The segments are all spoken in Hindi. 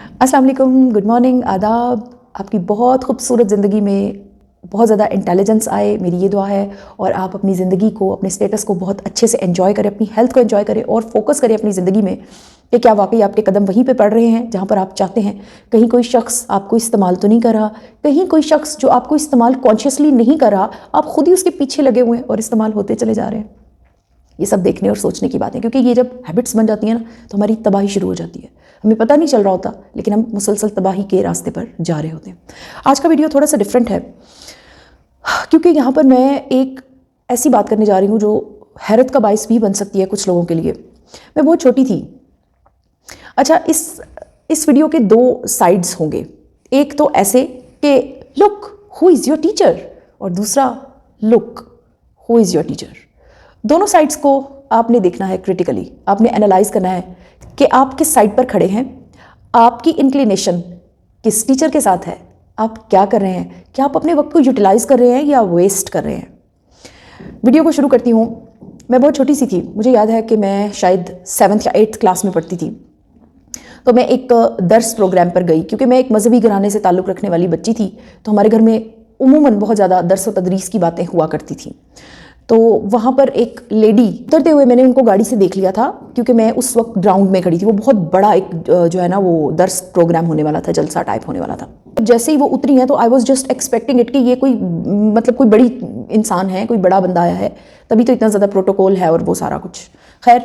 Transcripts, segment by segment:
अस्सलाम वालेकुम, गुड मॉर्निंग, आदाब। आपकी बहुत खूबसूरत ज़िंदगी में बहुत ज़्यादा इंटेलिजेंस आए, मेरी ये दुआ है। और आप अपनी ज़िंदगी को, अपने स्टेटस को बहुत अच्छे से एंजॉय करें, अपनी हेल्थ को एंजॉय करें और फोकस करें अपनी ज़िंदगी में कि क्या वाकई आपके कदम वहीं पे पड़ रहे हैं जहाँ पर आप चाहते हैं। कहीं कोई शख्स आपको इस्तेमाल तो नहीं कर रहा, कहीं कोई शख्स जो आपको इस्तेमाल कॉन्शियसली नहीं कर रहा, आप खुद ही उसके पीछे लगे हुए हैं और इस्तेमाल होते चले जा रहे हैं। ये सब देखने और सोचने की बात है, क्योंकि ये जब हैबिट्स बन जाती हैं ना तो हमारी तबाही शुरू हो जाती है। हमें पता नहीं चल रहा होता, लेकिन हम मुसलसल तबाही के रास्ते पर जा रहे होते हैं। आज का वीडियो थोड़ा सा डिफरेंट है, क्योंकि यहाँ पर मैं एक ऐसी बात करने जा रही हूँ जो हैरत का बाइस भी बन सकती है कुछ लोगों के लिए। मैं बहुत छोटी थी। अच्छा, इस वीडियो के दो साइड्स होंगे। एक तो ऐसे कि look who is your teacher, और दूसरा look who is your teacher. दोनों साइड्स को आपने देखना है क्रिटिकली, आपने एनालाइज करना है कि आप किस साइड पर खड़े हैं, आपकी इंक्लिनेशन किस टीचर के साथ है, आप क्या कर रहे हैं, क्या आप अपने वक्त को यूटिलाइज कर रहे हैं या वेस्ट कर रहे हैं। वीडियो को शुरू करती हूँ। मैं बहुत छोटी सी थी, मुझे याद है कि मैं शायद 7th या 8th क्लास में पढ़ती थी। तो मैं एक दर्स प्रोग्राम पर गई, क्योंकि मैं एक मजहबी घराने से ताल्लुक़ रखने वाली बच्ची थी। तो हमारे घर में उमूमन बहुत ज़्यादा दर्स व तदरीस की बातें हुआ करती थी। तो वहाँ पर एक लेडी उतरते हुए मैंने उनको गाड़ी से देख लिया था, क्योंकि मैं उस वक्त ग्राउंड में खड़ी थी। वो बहुत बड़ा एक जो है ना वो दर्स प्रोग्राम होने वाला था, जलसा टाइप होने वाला था। जैसे ही वो उतरी हैं तो I was just expecting it कि ये कोई मतलब कोई बड़ी इंसान है, कोई बड़ा बंदा आया है, तभी तो इतना ज़्यादा प्रोटोकॉल है और वो सारा कुछ। खैर,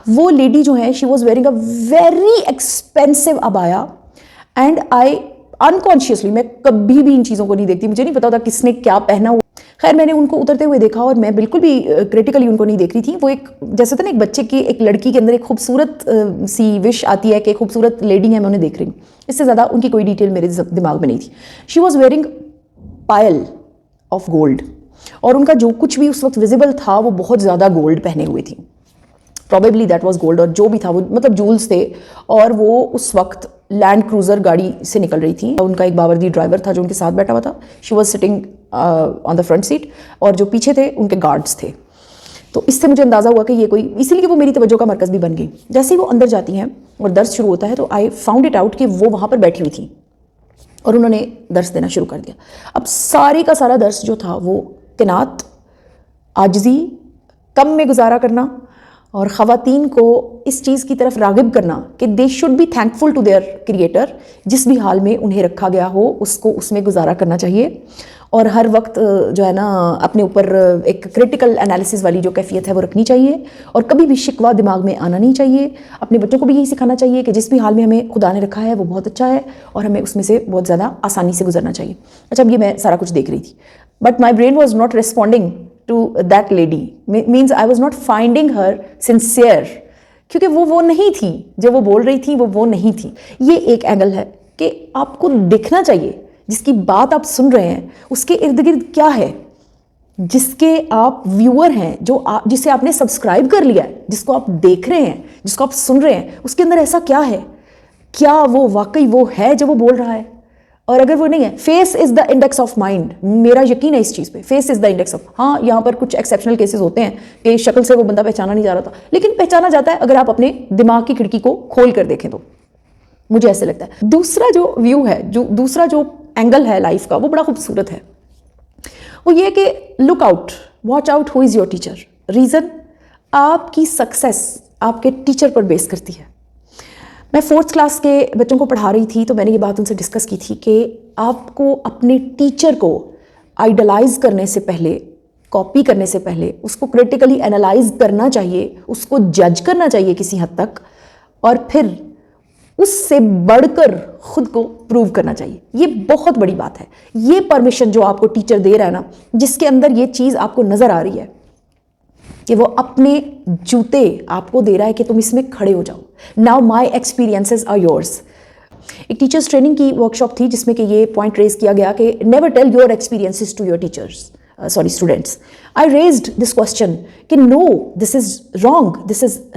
वो लेडी जो है she was wearing a very expensive abaya, and I unconsciously, मैं कभी भी इन चीज़ों को नहीं देखती, मुझे नहीं पता होता किसने क्या पहना। खैर, मैंने उनको उतरते हुए देखा और मैं बिल्कुल भी क्रिटिकली उनको नहीं देख रही थी। वो एक जैसे था ना, एक बच्चे की, एक लड़की के अंदर एक खूबसूरत सी विश आती है कि खूबसूरत लेडी है, मैं उन्हें देख रही हूँ। इससे ज़्यादा उनकी कोई डिटेल मेरे दिमाग में नहीं थी। She was wearing Payal of gold, और उनका जो कुछ भी उस वक्त विजिबल था वो बहुत ज़्यादा गोल्ड पहने हुए थी। प्रॉबेबली दैट वाज गोल्ड, और जो भी था वो मतलब जूल्स थे। और वो उस वक्त लैंड क्रूज़र गाड़ी से निकल रही थी। उनका एक बावर्दी ड्राइवर था जो उनके साथ बैठा हुआ था। She was sitting on the front seat, और जो पीछे थे उनके गार्ड्स थे। तो इससे मुझे अंदाज़ा हुआ कि ये कोई, इसीलिए वो मेरी तवज्जो का मरकज़ भी बन गई। जैसे ही वो अंदर जाती हैं और दर्स शुरू होता है तो आई फाउंड इट आउट कि वो वहाँ पर बैठी हुई थी और उन्होंने दर्स देना शुरू कर दिया। अब सारे का सारा दर्स जो था वो किनात, आजिज़ी, कम में गुजारा करना और ख़वातीन को इस चीज़ की तरफ राग़िब करना कि they should be thankful to their creator. जिस भी हाल में उन्हें रखा गया हो उसको उसमें गुजारा करना चाहिए, और हर वक्त जो है ना अपने ऊपर एक क्रिटिकल एनालिसिस वाली जो कैफियत है वो रखनी चाहिए, और कभी भी शिकवा दिमाग में आना नहीं चाहिए। अपने बच्चों को भी यही सिखाना चाहिए कि जिस भी हाल में हमें खुदा ने रखा है वो बहुत अच्छा है और हमें उसमें से बहुत ज़्यादा आसानी से गुजरना चाहिए। अच्छा, अब ये मैं सारा कुछ देख रही थी, but my brain was not responding to that lady, means I was not finding her sincere, क्योंकि वो नहीं थी जो वो बोल रही थी, वो नहीं थी। ये एक एंगल है कि आपको देखना चाहिए जिसकी बात आप सुन रहे हैं उसके इर्द गिर्द क्या है, जिसके आप व्यूअर हैं, जिसे आपने सब्सक्राइब कर लिया है, जिसको आप देख रहे हैं, जिसको आप सुन रहे हैं, उसके अंदर ऐसा क्या है, क्या वो वाकई वो है जो वो बोल रहा है। और अगर वो नहीं है, face is the index of mind. मेरा यकीन है इस चीज़ पे, face is the index of. हाँ, यहाँ पर कुछ एक्सेप्शनल केसेस होते हैं कि शक्ल से वो बंदा पहचाना नहीं जा रहा था, लेकिन पहचाना जाता है अगर आप अपने दिमाग की खिड़की को खोल कर देखें तो, मुझे ऐसे लगता है। दूसरा जो व्यू है, दूसरा जो एंगल है लाइफ का, वो बड़ा खूबसूरत है। वो ये कि look out, watch out who is your teacher. Reason, आपकी सक्सेस आपके टीचर पर बेस करती है। मैं 4th क्लास के बच्चों को पढ़ा रही थी तो मैंने ये बात उनसे डिस्कस की थी कि आपको अपने टीचर को आइडलाइज करने से पहले, कॉपी करने से पहले, उसको क्रिटिकली एनालाइज करना चाहिए, उसको जज करना चाहिए किसी हद तक, और फिर उससे बढ़कर खुद को प्रूव करना चाहिए। ये बहुत बड़ी बात है। ये परमिशन जो आपको टीचर दे रहा है ना, जिसके अंदर ये चीज़ आपको नज़र आ रही है कि वो अपने जूते आपको दे रहा है कि तुम इसमें खड़े हो जाओ। Now my experiences are yours. एक टीचर्स ट्रेनिंग की वर्कशॉप थी जिसमें कि ये पॉइंट रेज किया गया कि never tell your experiences to your teachers, students. I raised this question कि no, this is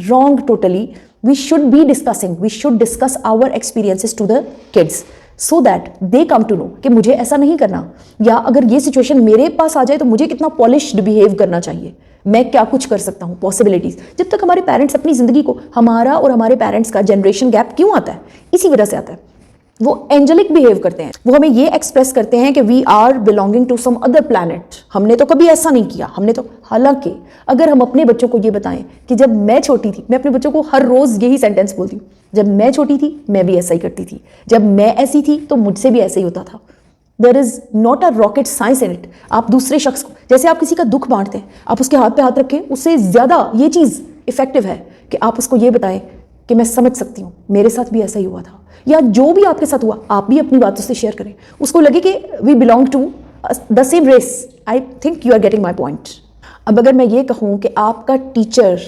wrong totally. We should be discussing, we should discuss our experiences to the kids. So that they come to know कि मुझे ऐसा नहीं करना, या अगर ये सिचुएशन मेरे पास आ जाए तो मुझे कितना पॉलिश्ड बिहेव करना चाहिए, मैं क्या कुछ कर सकता हूँ, पॉसिबिलिटीज। जब तक हमारे पेरेंट्स अपनी ज़िंदगी को, हमारा और हमारे पेरेंट्स का जनरेशन गैप क्यों आता है, इसी वजह से आता है। वो एंजेलिक बिहेव करते हैं, वो हमें ये एक्सप्रेस करते हैं कि we are belonging to some other planet, हमने तो कभी ऐसा नहीं किया, हमने तो। हालांकि अगर हम अपने बच्चों को ये बताएं कि जब मैं छोटी थी, मैं अपने बच्चों को हर रोज़ यही सेंटेंस बोलती हूँ, जब मैं छोटी थी मैं भी ऐसा ही करती थी, जब मैं ऐसी थी तो मुझसे भी ऐसा ही होता था। There is not a rocket science in it. आप दूसरे शख्स को, जैसे आप किसी का दुख बांटते हैं, आप उसके हाथ पे हाथ रखें, उससे ज़्यादा ये चीज़ इफेक्टिव है कि आप उसको ये बताएं कि मैं समझ सकती हूँ, मेरे साथ भी ऐसा ही हुआ था, या जो भी आपके साथ हुआ आप भी अपनी बातों से शेयर करें, उसको लगे कि we belong to the same race. I think you are getting my point. अब अगर मैं ये कहूँ कि आपका टीचर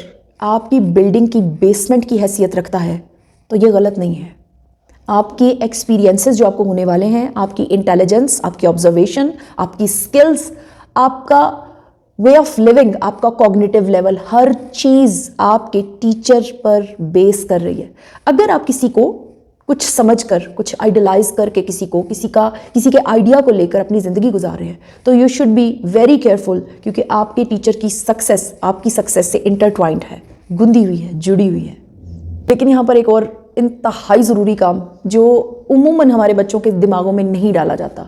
आपकी बिल्डिंग की बेसमेंट की हैसियत रखता है तो ये गलत नहीं है। आपके एक्सपीरियंसेस जो आपको होने वाले हैं, आपकी इंटेलिजेंस, आपकी ऑब्जर्वेशन, आपकी स्किल्स, आपका वे ऑफ लिविंग, आपका कॉग्निटिव लेवल, हर चीज़ आपके टीचर पर बेस कर रही है। अगर आप किसी को कुछ समझकर, कुछ आइडलाइज करके किसी के आइडिया को लेकर अपनी ज़िंदगी गुजार रहे हैं तो you should be very careful, क्योंकि आपके टीचर की सक्सेस आपकी सक्सेस से इंटरट्वाइंड है, गुंदी हुई है, जुड़ी हुई है। लेकिन यहाँ पर एक और इंतहाई ज़रूरी काम जो उमूमन हमारे बच्चों के दिमागों में नहीं डाला जाता,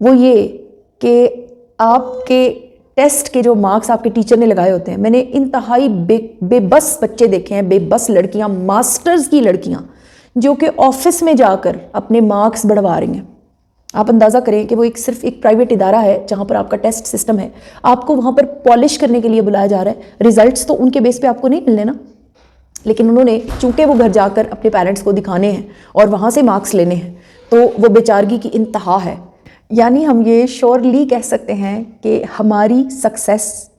वो ये कि आपके टेस्ट के जो मार्क्स आपके टीचर ने लगाए होते हैं, मैंने इंतहाई बेबस बच्चे देखे हैं, बेबस लड़कियां, मास्टर्स की लड़कियां जो कि ऑफिस में जाकर अपने मार्क्स बढ़वा रही हैं। आप अंदाज़ा करें कि वो सिर्फ एक प्राइवेट इदारा है जहाँ पर आपका टेस्ट सिस्टम है, आपको वहाँ पर पॉलिश करने के लिए बुलाया जा रहा है। रिजल्ट्स तो उनके बेस पे आपको नहीं मिलने ना, लेकिन उन्होंने, चूंकि वो घर जाकर अपने पेरेंट्स को दिखाने हैं और वहाँ से मार्क्स लेने हैं, तो वो बेचारगी की इंतहा है। यानी हम ये श्योरली कह सकते हैं कि हमारी सक्सेस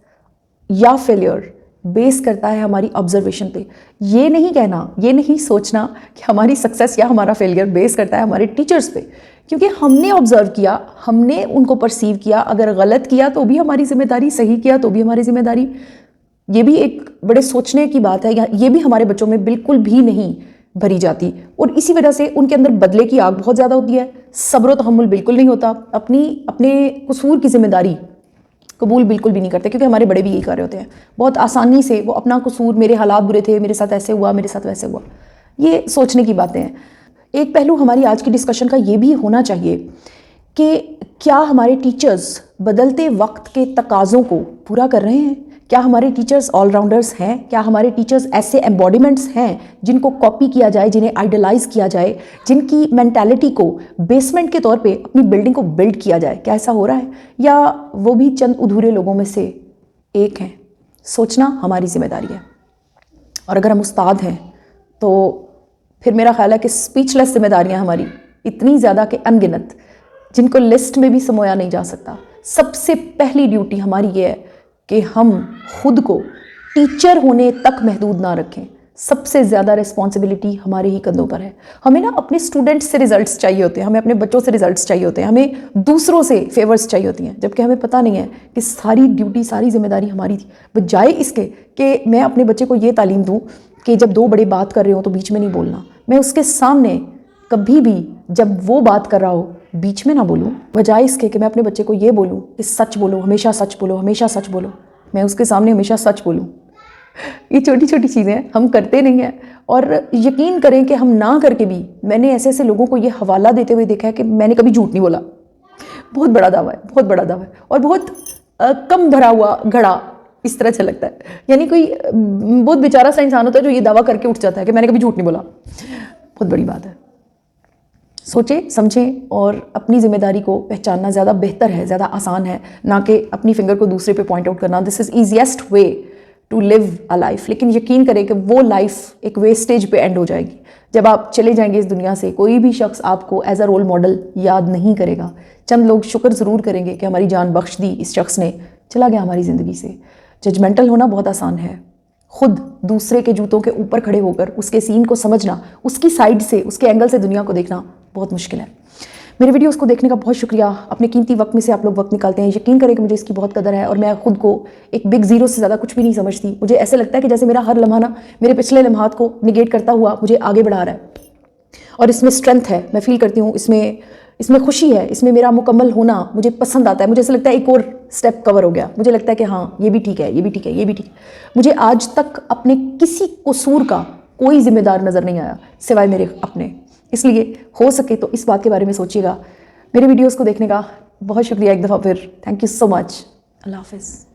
या फेलियर बेस करता है हमारी ऑब्जर्वेशन पे। ये नहीं कहना, ये नहीं सोचना कि हमारी सक्सेस या हमारा फेलियर बेस करता है हमारे टीचर्स पे, क्योंकि हमने ऑब्जर्व किया, हमने उनको परसीव किया। अगर गलत किया तो भी हमारी जिम्मेदारी, सही किया तो भी हमारी जिम्मेदारी। ये भी एक बड़े सोचने की बात है, ये भी हमारे बच्चों में बिल्कुल भी नहीं भरी जाती, और इसी वजह से उनके अंदर बदले की आग बहुत ज़्यादा होती है, सब्र तहम्मुल बिल्कुल नहीं होता, अपने कसूर की जिम्मेदारी कबूल बिल्कुल भी नहीं करते, क्योंकि हमारे बड़े भी यही कर रहे होते हैं। बहुत आसानी से वो अपना कसूर, मेरे हालात बुरे थे, मेरे साथ ऐसे हुआ, मेरे साथ वैसे हुआ, ये सोचने की बातें हैं। एक पहलू हमारी आज की डिस्कशन का ये भी होना चाहिए कि क्या हमारे टीचर्स बदलते वक्त के तकाज़ों को पूरा कर रहे हैं? क्या हमारे टीचर्स ऑलराउंडर्स हैं? क्या हमारे टीचर्स ऐसे एम्बॉडीमेंट्स हैं जिनको कॉपी किया जाए, जिन्हें आइडलाइज किया जाए, जिनकी मेंटालिटी को बेसमेंट के तौर पे अपनी बिल्डिंग को बिल्ड किया जाए? क्या ऐसा हो रहा है, या वो भी चंद अधूरे लोगों में से एक हैं? सोचना हमारी जिम्मेदारी है। और अगर हम उस्ताद हैं तो फिर मेरा ख्याल है कि स्पीचलेस जिम्मेदारियाँ हमारी इतनी ज़्यादा कि अनगिनत, जिनको लिस्ट में भी समोया नहीं जा सकता। सबसे पहली ड्यूटी हमारी ये है कि हम खुद को टीचर होने तक महदूद ना रखें। सबसे ज़्यादा रिस्पॉन्सिबिलिटी हमारे ही कंधों पर है। हमें ना अपने स्टूडेंट्स से रिजल्ट्स चाहिए होते हैं, हमें अपने बच्चों से रिजल्ट्स चाहिए होते हैं, हमें दूसरों से फेवर्स चाहिए होती हैं, जबकि हमें पता नहीं है कि सारी ड्यूटी, सारी जिम्मेदारी हमारी थी। बजाय इसके कि मैं अपने बच्चे को ये तालीम दूँ कि जब दो बड़े बात कर रहे हो तो बीच में नहीं बोलना, मैं उसके सामने कभी भी जब वो बात कर रहा हो बीच में ना बोलूं। बजाय इसके कि मैं अपने बच्चे को ये बोलूं कि सच बोलो, हमेशा सच बोलो, हमेशा सच बोलो, मैं उसके सामने हमेशा सच बोलूं। ये छोटी छोटी चीज़ें हम करते नहीं हैं, और यकीन करें कि हम ना करके भी, मैंने ऐसे ऐसे लोगों को ये हवाला देते हुए देखा है कि मैंने कभी झूठ नहीं बोला। बहुत बड़ा दावा है, बहुत बड़ा दावा है, और बहुत कम भरा हुआ घड़ा इस तरह से लगता है। यानी कोई बहुत बेचारा सा इंसान होता है जो ये दावा करके उठ जाता है कि मैंने कभी झूठ नहीं बोला। बहुत बड़ी बात है। सोचें, समझें और अपनी जिम्मेदारी को पहचानना ज़्यादा बेहतर है, ज़्यादा आसान है, ना कि अपनी फिंगर को दूसरे पे पॉइंट आउट करना। This is easiest way to live a life. लेकिन यकीन करें कि वो लाइफ एक वेस्टेज पे एंड हो जाएगी। जब आप चले जाएंगे इस दुनिया से, कोई भी शख्स आपको एज अ रोल मॉडल याद नहीं करेगा। चंद लोग शुक्र ज़रूर करेंगे कि हमारी जान बख्श दी, इस शख्स ने चला गया हमारी ज़िंदगी से। जजमेंटल होना बहुत आसान है, खुद दूसरे के जूतों के ऊपर खड़े होकर उसके सीन को समझना, उसकी साइड से, उसके एंगल से दुनिया को देखना बहुत मुश्किल है। मेरे वीडियोस को देखने का बहुत शुक्रिया। अपने कीमती वक्त में से आप लोग वक्त निकालते हैं। यकीन करें कि मुझे इसकी बहुत कदर है, और मैं खुद को एक बिग ज़ीरो से ज़्यादा कुछ भी नहीं समझती। मुझे ऐसे लगता है कि जैसे मेरा हर लम्हा ना मेरे पिछले लम्हात को निगेट करता हुआ मुझे आगे बढ़ा रहा है। और इसमें स्ट्रेंथ है, मैं फील करती हूँ इसमें खुशी है, इसमें मेरा मुकम्मल होना मुझे पसंद आता है। मुझे ऐसा लगता है एक और स्टेप कवर हो गया, मुझे लगता है कि हाँ ये भी ठीक है, ये भी ठीक है, ये भी ठीक है। मुझे आज तक अपने किसी कसूर का कोई जिम्मेदार नज़र नहीं आया सिवाय मेरे अपने। इसलिए हो सके तो इस बात के बारे में सोचिएगा। मेरे वीडियोज़ को देखने का बहुत शुक्रिया एक दफ़ा फिर, थैंक यू सो मच। अल्लाह हाफिज़।